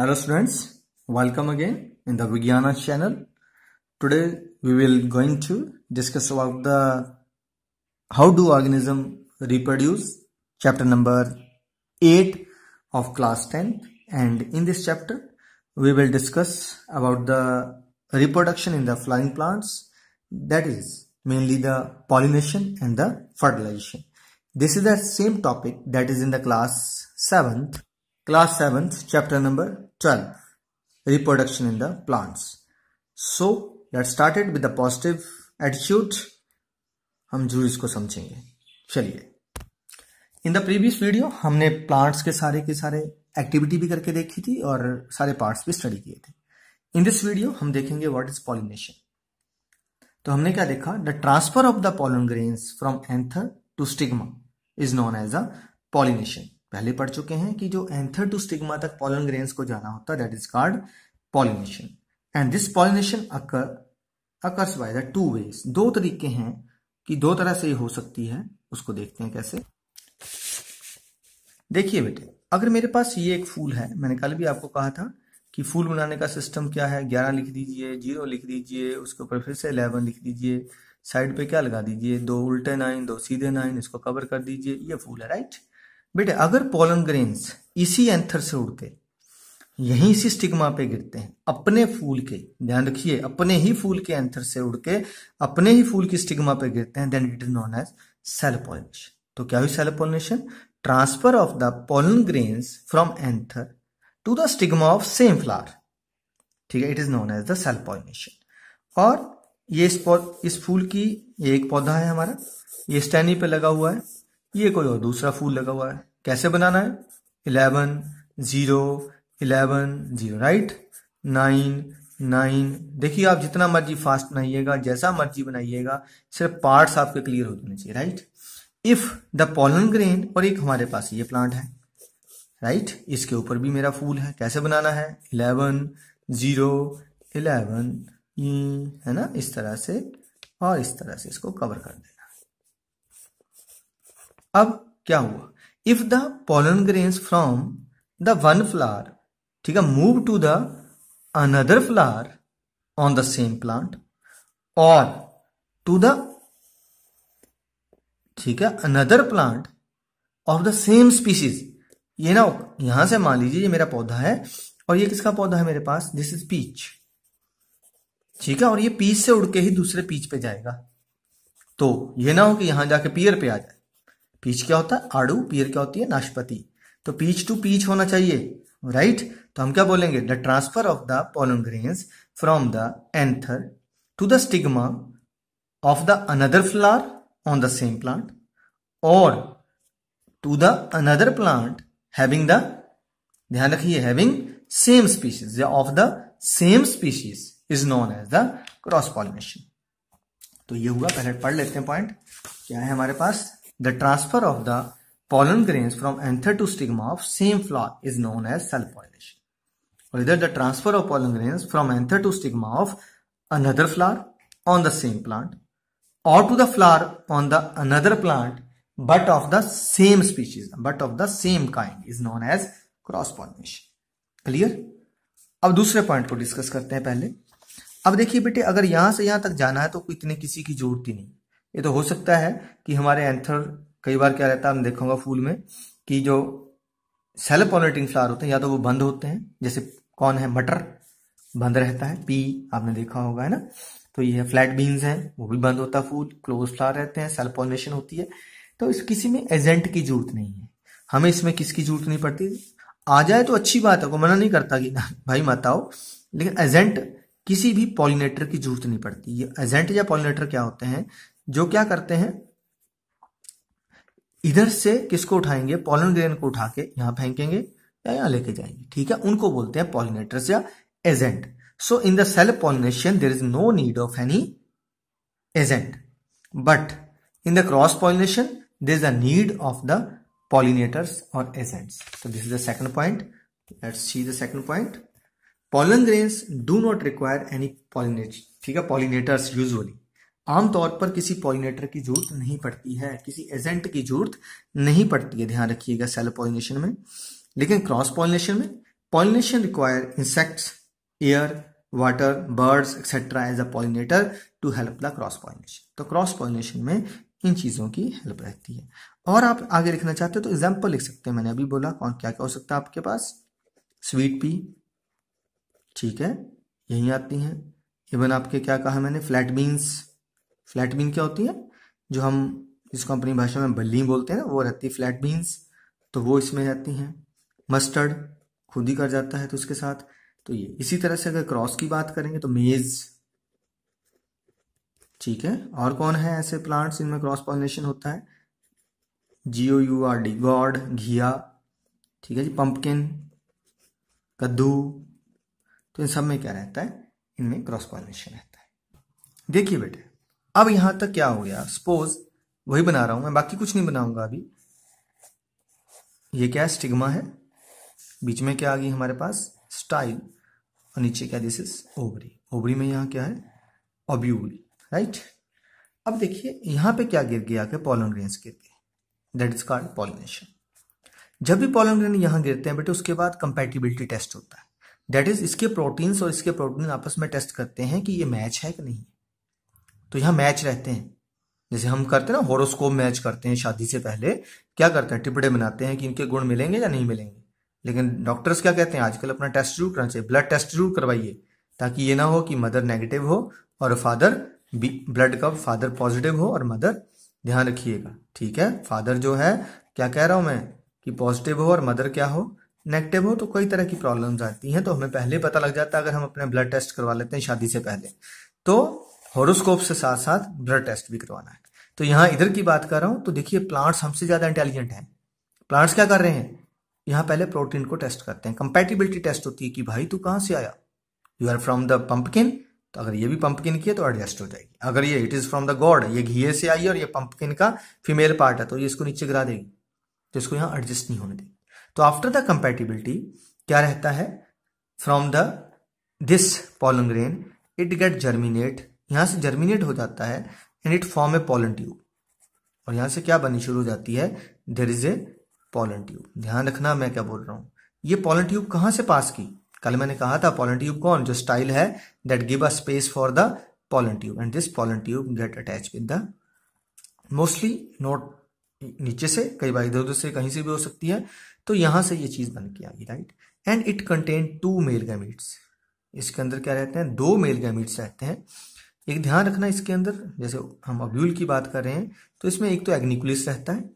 Hello students, welcome again in the Vigyana channel. Today we will going to discuss about the how do organism reproduce, chapter number 8 of class 10, and in this chapter we will discuss about the reproduction in the flowering plants, that is mainly the pollination and the fertilization. This is the same topic that is in the class 7th, chapter number 12, reproduction in the plants. So let's start it with the positive attitude. हम जरूर इसको समझेंगे. चलिए, in the previous video हमने plants के सारे activity भी करके देखी थी और सारे पार्ट्स भी स्टडी किए थे. इन दिस वीडियो हम देखेंगे व्हाट इज पॉलिनेशन. तो हमने क्या देखा? The transfer of the pollen grains from anther to stigma is known as a pollination. पहले पढ़ चुके हैं कि जो एंथर टू स्टिग्मा तक पॉलन ग्रेन्स को जाना होता है that is called pollination. And this pollination occurs by the two ways. दो तरीके हैं कि दो तरह से हो सकती है. उसको देखते हैं कैसे. देखिए बेटे, अगर मेरे पास ये एक फूल है, मैंने कल भी आपको कहा था कि फूल बनाने का सिस्टम क्या है. 11 लिख दीजिए, 0 लिख दीजिए, उसके ऊपर फिर से 11 लिख दीजिए, साइड पे क्या लगा दीजिए, 2 उल्टे 9, 2 सीधे 9, इसको कवर कर दीजिए. ये फूल है, राइट बेटे. अगर पॉलन ग्रेन्स इसी एंथर से उड़ के यहीं इसी स्टिग्मा पे गिरते हैं, अपने फूल के, ध्यान रखिए, अपने ही फूल के एंथर से उड़ के अपने ही फूल की स्टिग्मा पे गिरते हैं, then it is known as self pollination. तो क्या हुई self pollination? Transfer of the pollen grains from anther to the stigma of same flower. ठीक है, it is known as the self pollination. और ये इस फूल की, ये एक पौधा है हमारा, ये स्टैनी पे लगा हुआ है, ये कोई और दूसरा फूल लगा हुआ है. कैसे बनाना है? 11 0 11 0, राइट. 9 9. देखिए, आप जितना मर्जी फास्ट बनाइएगा, जैसा मर्जी बनाइएगा, सिर्फ पार्ट्स आपके क्लियर हो जाने चाहिए, right. If the pollen grain, और एक हमारे पास ये प्लांट है, राइट, इसके ऊपर भी मेरा फूल है. कैसे बनाना है? 11 0 11, है ना, इस तरह से और इस तरह से इसको कवर कर देना. अब क्या हुआ? If the pollen grains from the one flower, ठीक है, move to the another flower on the same plant और टू द, ठीक है, another plant of the same species. ये ना, यहां से मान लीजिए ये मेरा पौधा है और ये किसका पौधा है मेरे पास? This is peach. ठीक है, और ये पीच से उड़ के ही दूसरे पीच पे जाएगा. तो ये ना हो कि यहां जाके पियर पे आ जाए. पीच क्या होता है? आड़ू. पियर क्या होती है? नाशपाती. तो पीच टू पीच होना चाहिए, राइट. तो हम क्या बोलेंगे? The transfer of the pollen grains from the anther to the stigma of the another flower on the same plant और to the another plant having the, ध्यान रखिए, having same species of the same species is known as the cross pollination. तो ये हुआ. पहले पढ़ लेते हैं पॉइंट. क्या है हमारे पास? The transfer of the pollen grains from anther to stigma of same flower is known as self-pollination. Or either the transfer of pollen grains from anther to stigma of another flower on the same plant or to the flower on the another plant but of the same species, but of the same kind is known as cross-pollination. Clear? अब दूसरे point को discuss करते हैं पहले. अब देखिए बेटे, अगर यहां से यहां तक जाना है तो इतने किसी की जरूरत ही नहीं. ये तो हो सकता है कि हमारे एंथर, कई बार क्या रहता है, हम देखूंगा फूल में कि जो सेल्फ पॉलिनेटिंग फ्लावर होते हैं या तो वो बंद होते हैं, जैसे कौन है? मटर बंद रहता है, पी आपने देखा होगा, है ना. तो ये फ्लैट बीन्स हैं, वो भी बंद होता है फूल. क्लोज फ्लावर रहते हैं, सेल्फ पॉलिनेशन होती है. तो इस किसी में एजेंट की जरूरत नहीं है. हमें इसमें किसकी जरूरत नहीं पड़ती. आ जाए तो अच्छी बात है, को मना नहीं करता कि भाई मत आओ, लेकिन एजेंट, किसी भी पॉलिनेटर की जरूरत नहीं पड़ती. ये एजेंट या पॉलिनेटर क्या होते हैं? जो क्या करते हैं, इधर से किसको उठाएंगे? पॉलन ग्रेन को उठा के यहां फेंकेंगे या यहां लेके जाएंगे. ठीक है, उनको बोलते हैं पॉलिनेटर्स या agent. So in the self pollination there is no need of any agent, but in the cross pollination there is the need of the pollinators और एजेंट्स. तो this is the second point. Let's see the second point. Pollen grains do not require any pollinator. ठीक है, pollinators usually, आमतौर पर किसी pollinator की जरूरत नहीं पड़ती है, किसी एजेंट की जरूरत नहीं पड़ती है, ध्यान रखिएगा सेल्फ पॉलिनेशन में. लेकिन क्रॉस पॉलिनेशन में Pollination require insects, air, water, birds, etc. as a pollinator to help the cross pollination. तो क्रॉस पॉलिनेशन में इन चीजों की हेल्प रहती है। और आप आगे लिखना चाहते हो तो एग्जाम्पल लिख सकते हैं। मैंने अभी बोला कौन क्या क्या हो सकता है आपके पास, स्वीट पी, ठीक है, यही आती हैं। इवन आपके क्या कहा मैंने, फ्लैट बीन्स। फ्लैट बीन क्या होती है, जो हम जिसको अपनी भाषा में बल्ली बोलते हैं ना, वो रहती है फ्लैट बीन्स, तो वो इसमें रहती हैं। मस्टर्ड खुद ही कर जाता है तो उसके साथ, तो ये इसी तरह से अगर क्रॉस की बात करेंगे तो मेज, ठीक है। और कौन है ऐसे प्लांट्स इनमें क्रॉस पॉलिनेशन होता है, GOURD, गॉड, घिया, ठीक है जी, पंपकिन, कद्दू, तो इन सब में क्या रहता है, इनमें क्रॉस पॉलिनेशन रहता है। देखिए बेटे, अब यहां तक क्या हो गया, सपोज वही बना रहा हूं मैं, बाकी कुछ नहीं बनाऊंगा अभी। ये क्या है, स्टिग्मा है, बीच में क्या आ गई हमारे पास, स्टाइल, और नीचे क्या, दिस इज ओवरी। ओवरी में यहाँ क्या है, ओब्यूल, राइट। अब देखिए यहाँ पे क्या गिर गया, पॉलन ग्रेन्स गिर गए, दैट इज कॉल्ड पॉलिनेशन। जब भी पॉलन ग्रेन यहाँ गिरते हैं बेटे, उसके बाद कंपैटिबिलिटी टेस्ट होता है, दैट इज इसके प्रोटीन्स और इसके प्रोटीन आपस में टेस्ट करते हैं कि ये मैच है कि नहीं। तो यहाँ मैच रहते हैं, जैसे हम करते हैं ना होरोस्कोप मैच करते हैं, शादी से पहले क्या करते हैं, टिप्पणे बनाते हैं कि इनके गुण मिलेंगे या नहीं मिलेंगे। लेकिन डॉक्टर्स क्या कहते हैं आजकल, अपना टेस्ट जरूर करना चाहिए, ब्लड टेस्ट जरूर करवाइए, ताकि ये ना हो कि मदर नेगेटिव हो और फादर ब्लड का फादर पॉजिटिव हो और मदर, ध्यान रखिएगा, ठीक है, फादर जो है क्या कह रहा हूं मैं कि पॉजिटिव हो और मदर क्या हो, नेगेटिव हो, तो कई तरह की प्रॉब्लम्स आती हैं। तो हमें पहले पता लग जाता है अगर हम अपने ब्लड टेस्ट करवा लेते हैं शादी से पहले, तो हॉरोस्कोप से साथ साथ ब्लड टेस्ट भी करवाना है। तो यहाँ इधर की बात कर रहा हूं, तो देखिए प्लांट्स हमसे ज्यादा इंटेलिजेंट हैं। प्लांट्स क्या कर रहे हैं, यहाँ पहले प्रोटीन को टेस्ट करते हैं, कंपैटिबिलिटी टेस्ट होती है कि भाई तू कहां से आया, you are from the pumpkin, तो अगर ये भी पंपकिन की है तो एडजस्ट हो जाएगी। अगर ये it is from the God, ये घिये से आई है और ये पंपकिन का फीमेल पार्ट है, तो ये इसको नीचे गिरा देगी, तो इसको यहाँ एडजस्ट नहीं होने देगी। तो आफ्टर द कंपैटिबिलिटी क्या रहता है, from the this pollen grain it get germinate, यहां से जर्मिनेट हो जाता है, and it form a pollen tube, और यहां से क्या बननी शुरू हो जाती है, there is a pollen tube. ध्यान रखना मैं क्या बोल रहा हूं, ये पॉलन ट्यूब कहां से पास की, कल मैंने कहा था पॉलन ट्यूब कौन, जो स्टाइल है that give a space for the pollen tube, and this pollen tube get attach with the, mostly note नीचे से, कई बार इधर उधर से कहीं से भी हो सकती है, तो यहां से ये चीज बन के आ गई, right. And it contain 2 male gametes, इसके अंदर क्या रहते हैं, 2 मेल गैमीट्स रहते हैं। एक ध्यान रखना इसके अंदर, जैसे हम ओव्यूल की बात कर रहे हैं तो इसमें एक तो एग्निकुलिस रहता है,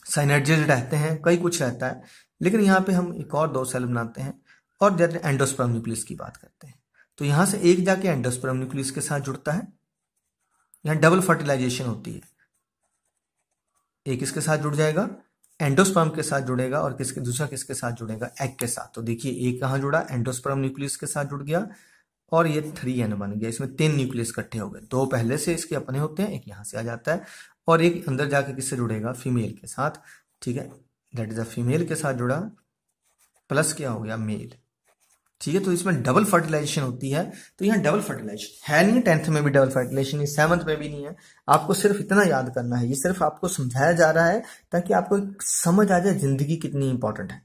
साइनेड्जेज रहते हैं, कई कुछ रहता है, लेकिन यहाँ पे हम एक और 2 सेल बनाते हैं, और जैसे एंडोस्पर्म न्यूक्लियस की बात करते हैं, तो यहां से एक जाके एंडोस्पर्म न्यूक्लियस के साथ जुड़ता है, यहाँ डबल फर्टिलाइजेशन होती है, एक इसके साथ जुड़ जाएगा, एंडोस्पर्म के साथ जुड़ेगा, और किसके दूसरा किसके साथ जुड़ेगा, एग के साथ। तो देखिए एक कहाँ जुड़ा, एंडोस्पर्म न्यूक्लियस के साथ जुड़ गया, और ये 3N बन गया, इसमें 3 न्यूक्लियस इकट्ठे हो गए, 2 पहले से इसके अपने होते हैं, एक यहाँ से आ जाता है, और एक अंदर जाके किससे जुड़ेगा, फीमेल के साथ, ठीक है, दैट इज अ फीमेल के साथ जुड़ा, प्लस क्या हो गया, मेल, ठीक है। तो इसमें डबल फर्टिलाइजेशन होती है, तो यहाँ डबल फर्टिलाइजेशन है नहीं, 10th में भी डबल फर्टिलाइजेशन, 7th में भी नहीं है, आपको सिर्फ इतना याद करना है, ये सिर्फ आपको समझाया जा रहा है ताकि आपको समझ आ जाए जिंदगी कितनी इंपॉर्टेंट है।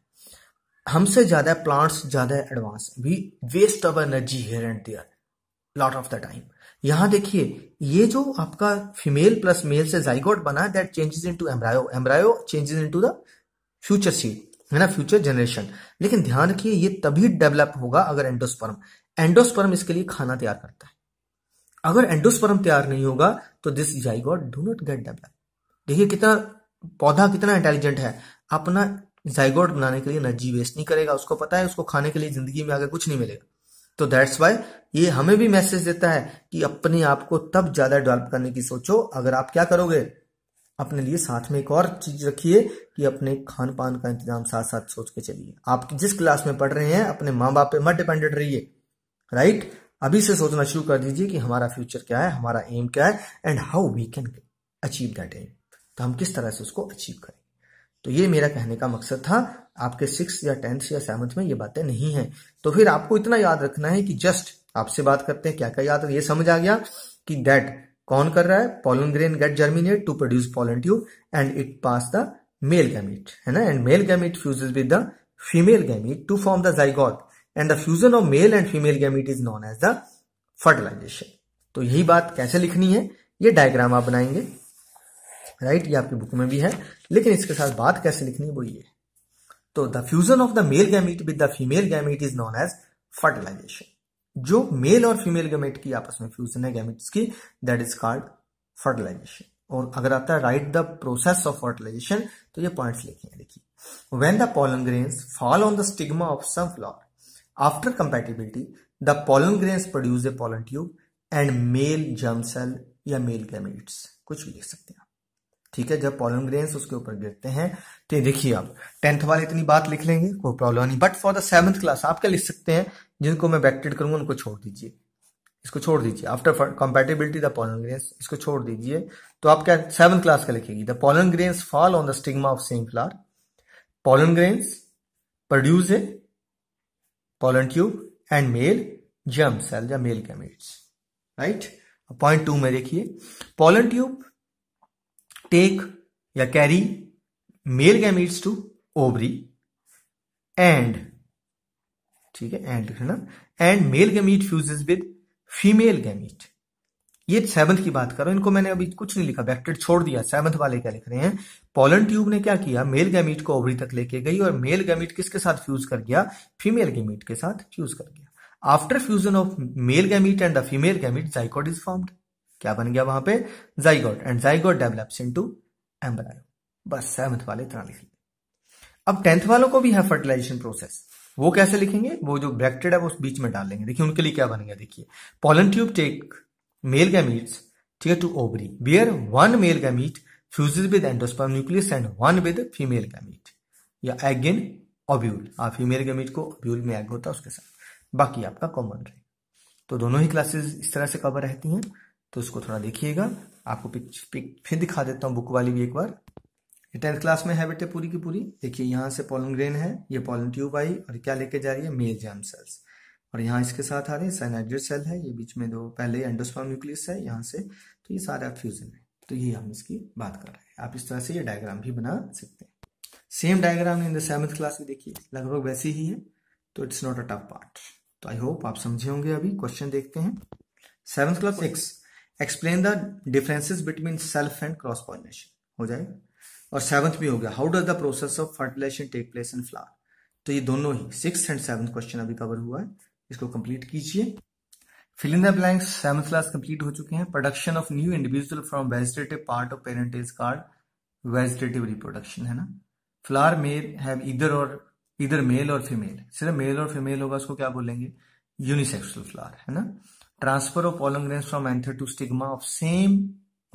हमसे ज्यादा प्लांट्स ज्यादा advance, we waste of energy here and there lot of the time. यहां देखिए ये जो आपका फीमेल प्लस मेल से जाइगोट बना, that changes into embryo, embryo changes into the future seed, है ना, फ्यूचर जनरेशन। लेकिन ध्यान रखिए ये तभी डेवलप होगा अगर एंडोस्पर्म इसके लिए खाना तैयार करता है। अगर एंडोस्पर्म तैयार नहीं होगा तो this zygote do not get develop. देखिए कितना पौधा कितना इंटेलिजेंट है, अपना जाइगोट बनाने के लिए एनर्जी वेस्ट नहीं करेगा, उसको पता है उसको खाने के लिए जिंदगी में आगे कुछ नहीं मिलेगा। तो दैट्स वाई ये हमें भी मैसेज देता है कि अपने आप को तब ज्यादा डेवलप करने की सोचो अगर आप क्या करोगे, अपने लिए साथ में एक और चीज रखिए कि अपने खान पान का इंतजाम साथ साथ सोच के चलिए। आप जिस क्लास में पढ़ रहे हैं अपने माँ बाप पे मत डिपेंडेंट रहिए, राइट। अभी से सोचना शुरू कर दीजिए कि हमारा फ्यूचर क्या है, हमारा एम क्या है, and how we can achieve that aim, तो हम किस तरह से उसको अचीव करें। तो ये मेरा कहने का मकसद था। आपके 6th या 10th या 7th में ये बातें नहीं है, तो फिर आपको इतना याद रखना है कि जस्ट आपसे बात करते हैं क्या क्या याद, ये समझ आ गया कि दैट कौन कर रहा है, pollen grain get germinate to produce pollen tube and it pass the male gamete, है ना, and male gamete fuses with the female gamete to form the zygote and the fusion of male and female gamete is known as the fertilization. तो यही बात कैसे लिखनी है, ये diagram आप बनाएंगे, राइट, ये आपकी बुक में भी है, लेकिन इसके साथ बात कैसे लिखनी है वो ये। तो the fusion of the male gamete with the female gamete is known as fertilization. जो मेल और फीमेल गैमीट की आपस में फ्यूजन है गैमीट्स की, दैट इज कॉल्ड फर्टिलाइजेशन। और अगर आता है right the process of fertilization, तो ये पॉइंट्स लिखेंगे। देखिए, when the pollen grains fall on the stigma of some flower, after compatibility the pollen grains produce a pollen tube and male germ cell या male gametes, कुछ भी लिख सकते हैं, ठीक है। जब pollen grains उसके ऊपर गिरते हैं तो देखिए आप 10th वाले इतनी बात लिख लेंगे, कोई प्रॉब्लम नहीं। But for the 7th class आप क्या लिख सकते हैं, जिनको मैं बैक्टेड करूंगा उनको छोड़ दीजिए, इसको छोड़ दीजिए। After compatibility the pollen grains, इसको छोड़ दीजिए। तो आप क्या 7th क्लास का लिखेगी, the pollen grains fall on the stigma of same flower, pollen grains produce a pollen tube and male germ cell या male gametes, राइट। पॉइंट 2 में देखिए, pollen tube take या carry male gametes to ovary and, ठीक है, and है ना, and male gamete fuses with female gamete. ये 7th की बात करो, इनको मैंने अभी कुछ नहीं लिखा, बैक्टेड छोड़ दिया। 7th वाले क्या लिख रहे हैं, पोलन ट्यूब ने क्या किया, मेल गैमीट को ओवरी तक लेके गई और मेल गैमीट किसके साथ फ्यूज कर गया, फीमेल गैमीट के साथ फ्यूज कर गया। After fusion of male gamete and the female gamete zygote is formed. क्या बन गया वहां पे, zygote, and zygote develops into embryo. बस 7th वाले इतना लिख लिया। अब 10th वालों को भी है फर्टिलाइजेशन प्रोसेस, वो कैसे लिखेंगे, वो जो ब्रैकेटेड है वो उस बीच में डाल लेंगे। देखिए उनके लिए क्या बनेगा, देखिए, pollen tube take male gametes, ठीक है, to ovary where one male gamete fuses with endosperm nucleus and one with female gamete, या एग इन ओव्यूल। आप फीमेल गैमीट को ओव्यूल में एग होता है उसके साथ, बाकी आपका कॉमन रहेगा। तो दोनों ही क्लासेस इस तरह से कवर रहती हैं, तो इसको थोड़ा देखिएगा। आपको पिक फिर दिखा देता हूँ बुक वाली भी एक बार। 10th क्लास में है बेटे पूरी की पूरी। देखिए यहाँ से पोलन ग्रेन है, ये पोलन ट्यूब आई और क्या लेके जा रही है, मेल जर्म सेल्स, और यहाँ इसके साथ आ रहे हैं साइनाइड्रेट सेल है, ये बीच में दो पहले एंडोस्पर्म न्यूक्लियस है यहाँ से, तो ये सारा फ्यूजन है। तो ये हम इसकी बात कर रहे हैं। आप इस तरह से ये डायग्राम भी बना सकते हैं। Same diagram in the 7th class में देखिए लगभग वैसी ही है, तो it's not a tough part. तो आई होप आप समझे होंगे। अभी क्वेश्चन देखते हैं। 7th class 6, explain the differences between self and cross pollination हो जाएगा, और 7th भी हो गया, how does the process of fertilization take place in flower. तो ये दोनों ही 6th एंड 7th क्वेश्चन अभी कवर हुआ है, इसको कंप्लीट कीजिए। Fill in the blanks 7th class complete हो चुके हैं। Production of new individual from vegetative part of parent is called vegetative reproduction, है ना। फ्लावर मेल हैव इधर मेल और फीमेल, सिर्फ मेल और फीमेल होगा, उसको क्या बोलेंगे, यूनिसेक्सुअल फ्लावर, है ना। Transfer of pollen grains from anther to stigma of same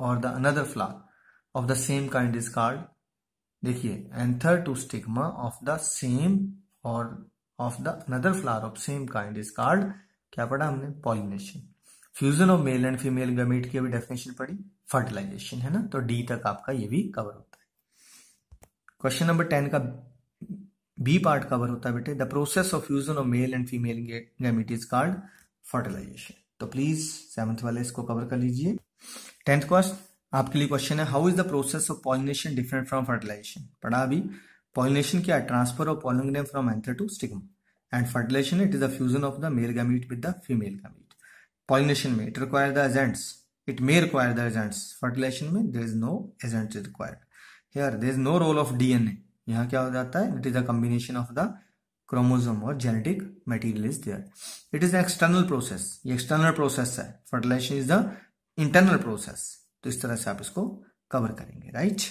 और the another flower of the same kind is called, देखिए, anther to stigma of the same or of the another flower of same kind is called, क्या पढ़ा हमने, pollination। Fusion of male and female gamete की अभी definition पढ़ी, fertilisation, है ना। तो डी तक आपका ये भी कवर होता है। क्वेश्चन नंबर 10 का बी पार्ट कवर होता है बेटे, the process of fusion of male and female gamete is called fertilization. तो प्लीज 7th वाले इसको कवर कर लीजिए। 10th क्वेश्चन आपके लिए क्वेश्चन है, how is the process of pollination different from fertilization. पढ़ा अभी, पॉलिनेशन क्या है, transfer of pollen grain from anther to stigma, and fertilization it is the fusion of the male gamete with the female gamete. Pollination में it require the agents, it may require the agents, fertilization में there is no agent is required. Here there is no role of DNA, यहाँ क्या हो जाता है, it is the combination of the chromosome और genetic material is there. It is external process, ये external process है, fertilization is the internal process. तो इस तरह से आप इसको कवर करेंगे, राइट।